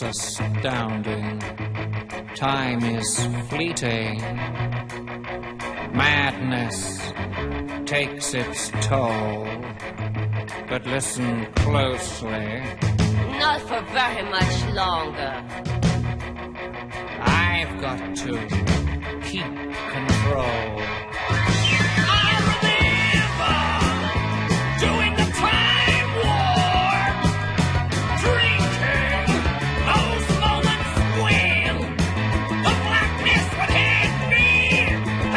It's astounding. Time is fleeting. Madness takes its toll. But listen closely. Not for very much longer. I've got to keep control. I remember doing the time war, drinking those moments when the blackness would hit me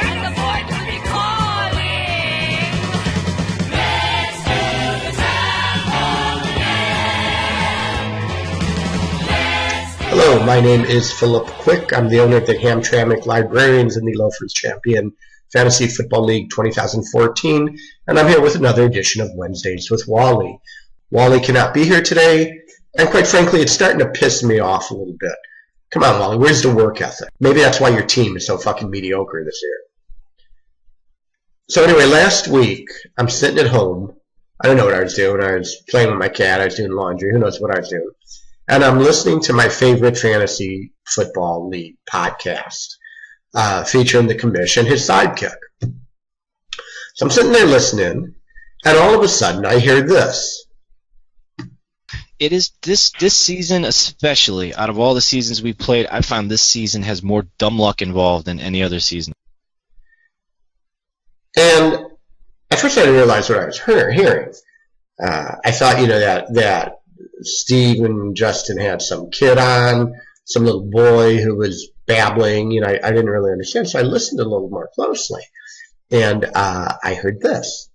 and the void would be calling. Let's do the time war again. Hello, my name is Philip Quick. I'm the owner of the Hamtramck Librarians in the Loafers Champion Fantasy Football League 2014, and I'm here with another edition of Wednesdays with Wally. Wally cannot be here today, and quite frankly, it's starting to piss me off a little bit. Come on, Wally, where's the work ethic? Maybe that's why your team is so fucking mediocre this year. So anyway, last week, I'm sitting at home. I don't know what I was doing. I was playing with my cat. I was doing laundry. Who knows what I was doing. And I'm listening to my favorite fantasy football league podcast, featuring the commission, his sidekick. So I'm sitting there listening, and all of a sudden I hear this. It is this season especially, out of all the seasons we played, I found this season has more dumb luck involved than any other season. And at first I didn't realize what I was hearing. I thought, that Steve and Justin had some kid on, some little boy who was babbling. I didn't really understand, so I listened a little more closely. And I heard this.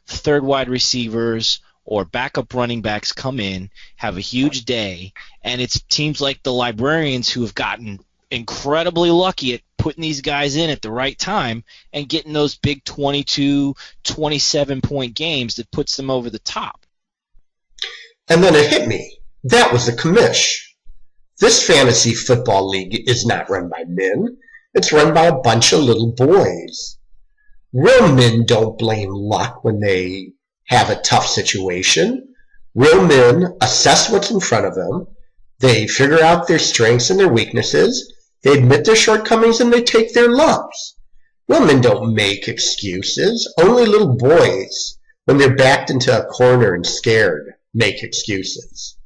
Third wide receivers or backup running backs come in, have a huge day, and it's teams like the Librarians who have gotten incredibly lucky at putting these guys in at the right time and getting those big 22, 27-point games that puts them over the top. And then it hit me. That was a commish. This fantasy football league is not run by men. It's run by a bunch of little boys. Real men don't blame luck when they have a tough situation. Real men assess what's in front of them. They figure out their strengths and their weaknesses. They admit their shortcomings and they take their lumps. Real men don't make excuses. Only little boys, when they're backed into a corner and scared, make excuses.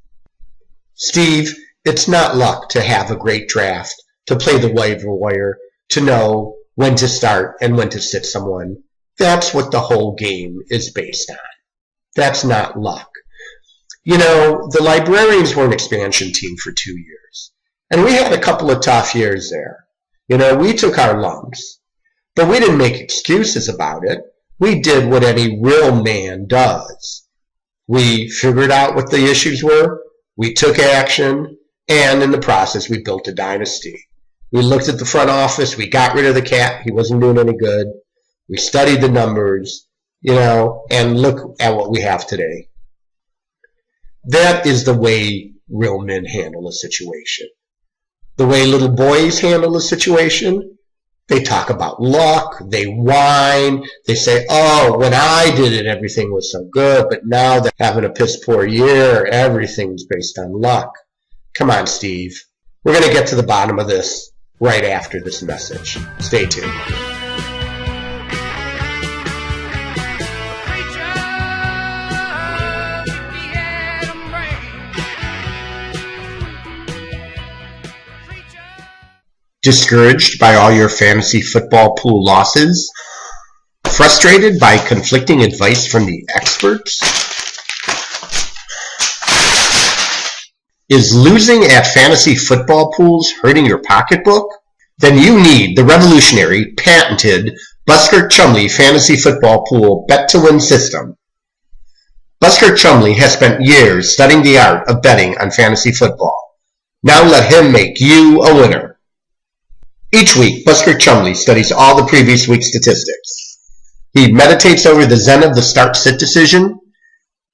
Steve, it's not luck to have a great draft, to play the waiver wire, to know when to start and when to sit someone. That's what the whole game is based on. That's not luck. The Librarians were an expansion team for 2 years, and we had a couple of tough years there. We took our lumps, but we didn't make excuses about it. We did what any real man does. We figured out what the issues were, we took action, and in the process we built a dynasty. We looked at the front office, we got rid of the cat, he wasn't doing any good. We studied the numbers, and look at what we have today. That is the way real men handle a situation. The way little boys handle a situation, they talk about luck, they whine, they say, oh, when I did it, everything was so good, but now they're having a piss-poor year, everything's based on luck. Come on, Steve. We're going to get to the bottom of this right after this message. Stay tuned. Discouraged by all your fantasy football pool losses? Frustrated by conflicting advice from the experts? Is losing at fantasy football pools hurting your pocketbook? Then you need the revolutionary, patented Busker-Chumley Fantasy Football Pool Bet-to-Win system. Busker-Chumley has spent years studying the art of betting on fantasy football. Now let him make you a winner. Each week, Busker-Chumley studies all the previous week's statistics. He meditates over the zen of the start-sit decision.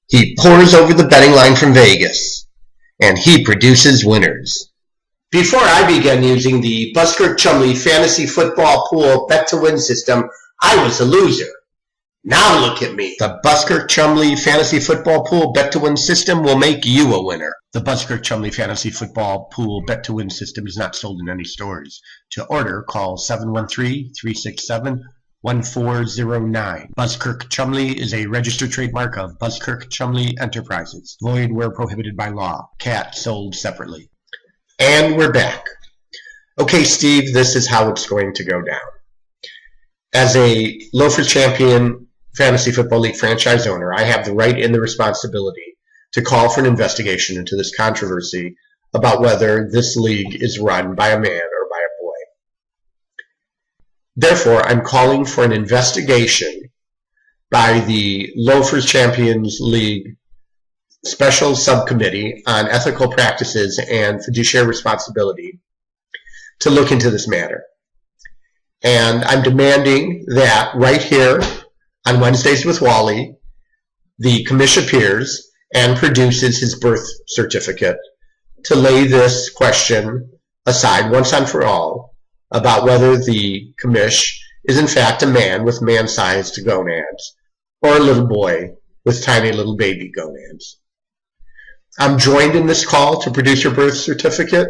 He pores over the betting line from Vegas. And he produces winners. Before I began using the Busker-Chumley Fantasy Football Pool Bet-to-Win system, I was a loser. Now look at me. The Busker-Chumley Fantasy Football Pool Bet-to-Win system will make you a winner. The Buzzkirk Chumley Fantasy Football Pool Bet to Win system is not sold in any stores. To order, call 713-367-1409. Buzzkirk Chumley is a registered trademark of Buzzkirk Chumley Enterprises. Void where prohibited by law. Cat sold separately. And we're back. Okay, Steve, this is how it's going to go down. As a Loafers Champion Fantasy Football League franchise owner, I have the right and the responsibility to call for an investigation into this controversy about whether this league is run by a man or by a boy. Therefore, I'm calling for an investigation by the Loafers Champions League Special Subcommittee on Ethical Practices and Fiduciary Responsibility to look into this matter. And I'm demanding that right here on Wednesdays with Wally, the commission appears and produces his birth certificate to lay this question aside once and for all about whether the commish is in fact a man with man-sized gonads or a little boy with tiny little baby gonads. I'm joined in this call to produce your birth certificate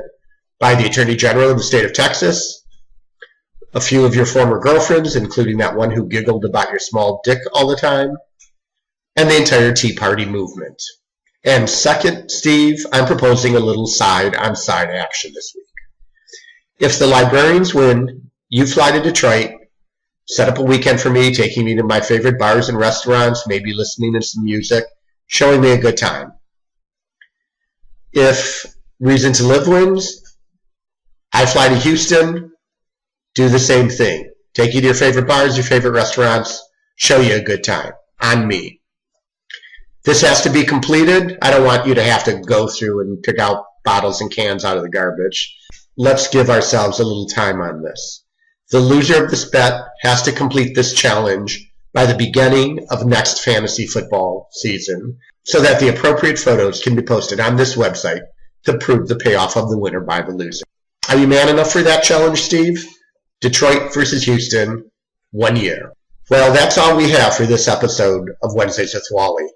by the Attorney General of the state of Texas, a few of your former girlfriends, including that one who giggled about your small dick all the time, and the entire Tea Party movement. And second, Steve, I'm proposing a little side-on-side action this week. If the librarians win, you fly to Detroit, set up a weekend for me, taking me to my favorite bars and restaurants, maybe listening to some music, showing me a good time. If Reason to Live wins, I fly to Houston, do the same thing. Take you to your favorite bars, your favorite restaurants, show you a good time. On me. This has to be completed. I don't want you to have to go through and pick out bottles and cans out of the garbage. Let's give ourselves a little time on this. The loser of this bet has to complete this challenge by the beginning of next fantasy football season so that the appropriate photos can be posted on this website to prove the payoff of the winner by the loser. Are you man enough for that challenge, Steve? Detroit versus Houston, 1 year. Well, that's all we have for this episode of Wednesdays with Wally.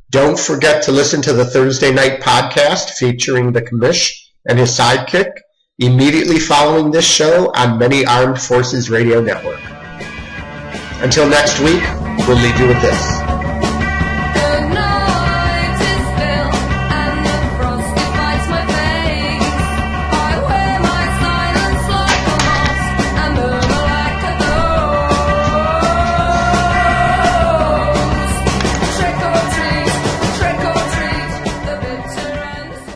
Don't forget to listen to the Thursday night podcast featuring the commish and his sidekick immediately following this show on Many Armed Forces Radio Network. Until next week, we'll leave you with this.